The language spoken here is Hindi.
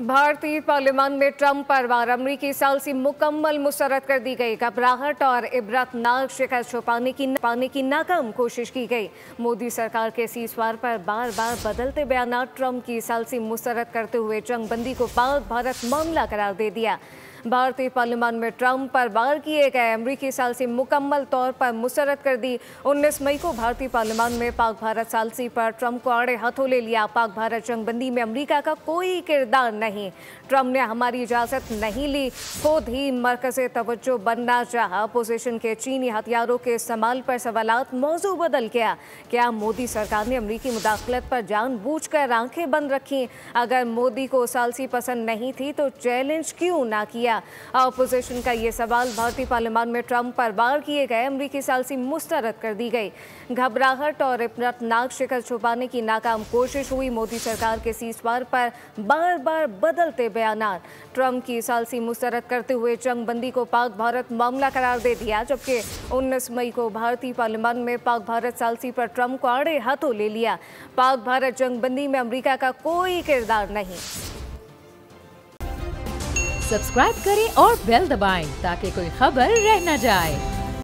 भारतीय पार्लियामान में ट्रंप पर वार अमरीकी सालिसी मुकम्मल मुस्तरद कर दी गई। घबराहट और इबरतनाक शिकस्त छुपाने की नाकाम कोशिश की गई। मोदी सरकार के सीज़फायर पर बार बार बदलते बयान ट्रंप की सालिसी मुस्तरद करते हुए जंगबंदी को पाक भारत मामला करार दे दिया। भारतीय पार्लियामान में ट्रंप पर वार किए गए अमरीकी सालिसी मुकम्मल तौर पर मुस्तरद कर दी। 19 मई को भारतीय पार्लियामान में पाक भारत सालिसी पर ट्रंप को आड़े हाथों ले लिया। पाक भारत जंगबंदी में अमेरिका का कोई किरदार नहीं। ट्रंप ने हमारी इजाज़त नहीं ली, खुद ही मरकज़े तवज्जो बनना चाहा। अपोजिशन के चीनी हथियारों के इस्तेमाल पर सवालात मौजू बदल गया। क्या मोदी सरकार ने अमरीकी मुदाखलत पर जानबूझकर आंखें बंद रखी? अगर मोदी को सालिसी पसंद नहीं थी तो चैलेंज क्यों ना किया? अपोजिशन का ये सवाल। भारतीय पार्लियामान में ट्रंप पर वार किए गए अमरीकी सालिसी मुस्तरद कर दी गई। घबराहट और इबरतनाक शिकस्त छुपाने की नाकाम कोशिश हुई। मोदी सरकार के सीज़फायर पर बार बार बदलते बयानात। ट्रंप की सालिसी मुस्तरद करते हुए जंगबंदी को पाक भारत मामला करार दे दिया, जबकि 19 मई को भारतीय पार्लियामान में पाक भारत सालिसी पर ट्रंप को आड़े हाथों ले लिया। पाक भारत जंगबंदी में अमेरिका का कोई किरदार नहीं। सब्सक्राइब करें और बेल दबाएं ताकि कोई खबर रह न जाए।